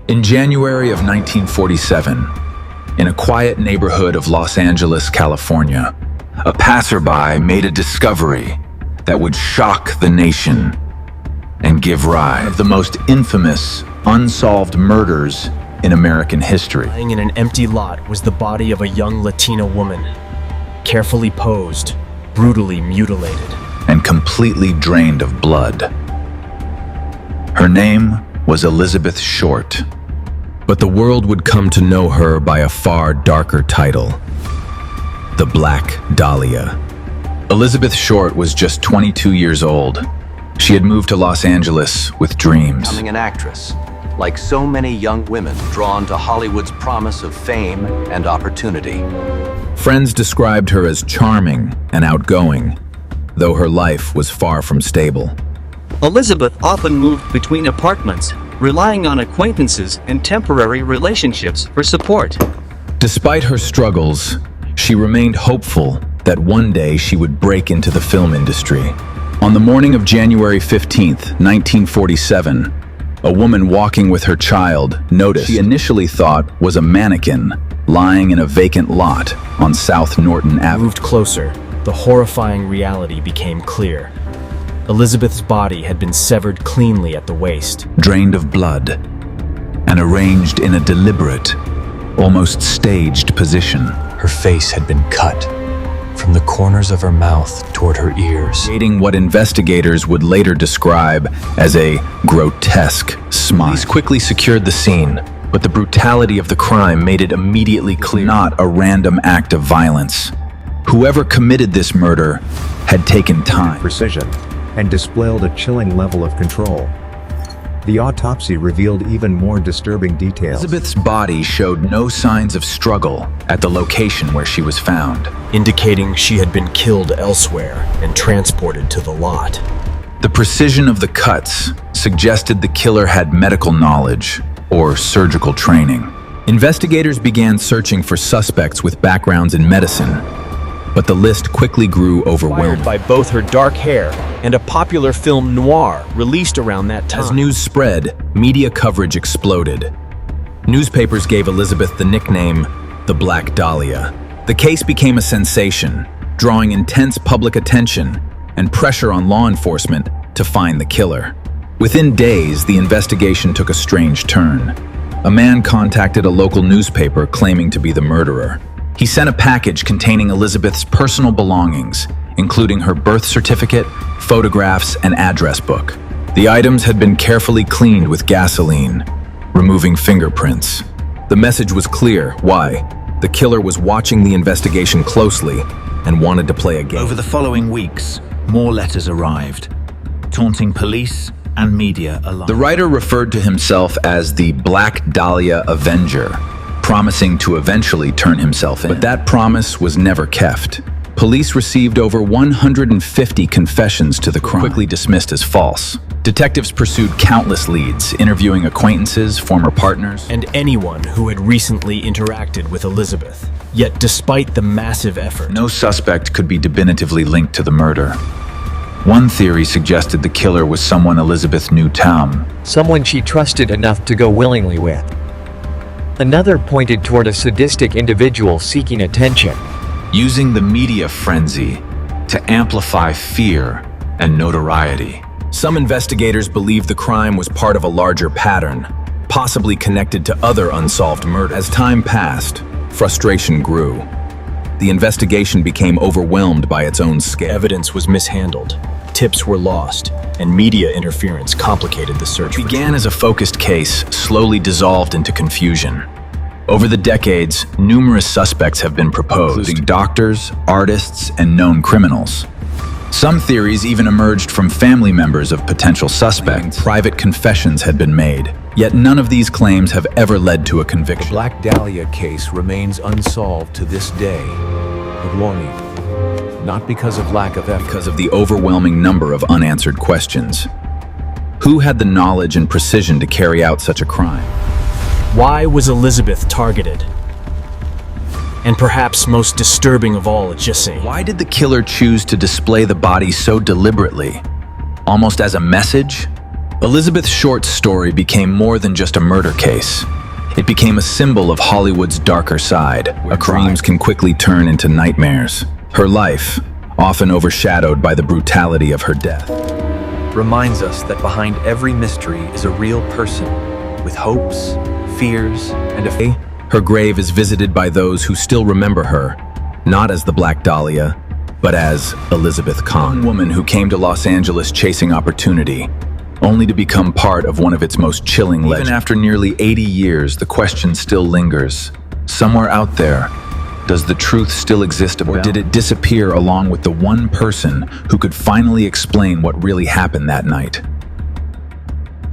In January of 1947, in a quiet neighborhood of Los Angeles, California, a passerby made a discovery that would shock the nation and give rise to the most infamous unsolved murders in American history. Lying in an empty lot was the body of a young Latina woman, carefully posed, brutally mutilated, and completely drained of blood. Her name was Elizabeth Short, but the world would come to know her by a far darker title: the Black Dahlia. Elizabeth Short was just 22 years old. She had moved to Los Angeles with dreams. Becoming an actress, like so many young women drawn to Hollywood's promise of fame and opportunity. Friends described her as charming and outgoing, though her life was far from stable. Elizabeth often moved between apartments, relying on acquaintances and temporary relationships for support. Despite her struggles, she remained hopeful that one day she would break into the film industry. On the morning of January 15th, 1947, a woman walking with her child noticed she initially thought was a mannequin lying in a vacant lot on South Norton Avenue. Moved closer, the horrifying reality became clear. Elizabeth's body had been severed cleanly at the waist, Drained of blood and arranged in a deliberate, almost staged position. Her face had been cut from the corners of her mouth toward her ears. Creating what investigators would later describe as a grotesque smile. Police quickly secured the scene, but the brutality of the crime made it immediately clear not a random act of violence. Whoever committed this murder had taken time. Precision, and displayed a chilling level of control. The autopsy revealed even more disturbing details. Elizabeth's body showed no signs of struggle at the location where she was found, indicating she had been killed elsewhere and transported to the lot. The precision of the cuts suggested the killer had medical knowledge or surgical training. Investigators began searching for suspects with backgrounds in medicine, but the list quickly grew overwhelming. Inspired by both her dark hair and a popular film noir released around that time. As news spread, media coverage exploded. Newspapers gave Elizabeth the nickname the Black Dahlia. The case became a sensation, drawing intense public attention and pressure on law enforcement to find the killer. Within days, the investigation took a strange turn. A man contacted a local newspaper claiming to be the murderer. He sent a package containing Elizabeth's personal belongings, including her birth certificate, photographs, and address book. The items had been carefully cleaned with gasoline, removing fingerprints. The message was clear. Why? The killer was watching the investigation closely and wanted to play a game. Over the following weeks, more letters arrived, taunting police and media alike. The writer referred to himself as the Black Dahlia Avenger, promising to eventually turn himself in. But that promise was never kept. Police received over 150 confessions to the crime, quickly dismissed as false. Detectives pursued countless leads, interviewing acquaintances, former partners, and anyone who had recently interacted with Elizabeth. Yet despite the massive effort, no suspect could be definitively linked to the murder. One theory suggested the killer was someone Elizabeth knew, someone she trusted enough to go willingly with. Another pointed toward a sadistic individual seeking attention, using the media frenzy to amplify fear and notoriety. Some investigators believed the crime was part of a larger pattern, possibly connected to other unsolved murders. As time passed, frustration grew. The investigation became overwhelmed by its own scale. Evidence was mishandled, tips were lost, and media interference complicated the search. It began as a focused case, slowly dissolved into confusion. Over the decades, numerous suspects have been proposed, including doctors, artists, and known criminals. Some theories even emerged from family members of potential suspects. Private confessions had been made, yet none of these claims have ever led to a conviction. The Black Dahlia case remains unsolved to this day. But warning, not because of lack of effort. Because of the overwhelming number of unanswered questions. Who had the knowledge and precision to carry out such a crime? Why was Elizabeth targeted? And perhaps most disturbing of all, Jesse, why did the killer choose to display the body so deliberately, almost as a message? Elizabeth Short's story became more than just a murder case. It became a symbol of Hollywood's darker side, where dreams can quickly turn into nightmares. Her life, often overshadowed by the brutality of her death, reminds us that behind every mystery is a real person with hopes, fears, and a her grave is visited by those who still remember her, not as the Black Dahlia, but as Elizabeth Kahn, a woman who came to Los Angeles chasing opportunity, only to become part of one of its most chilling legends. Even after nearly 80 years, the question still lingers. Somewhere out there, does the truth still exist, or did it disappear along with the one person who could finally explain what really happened that night?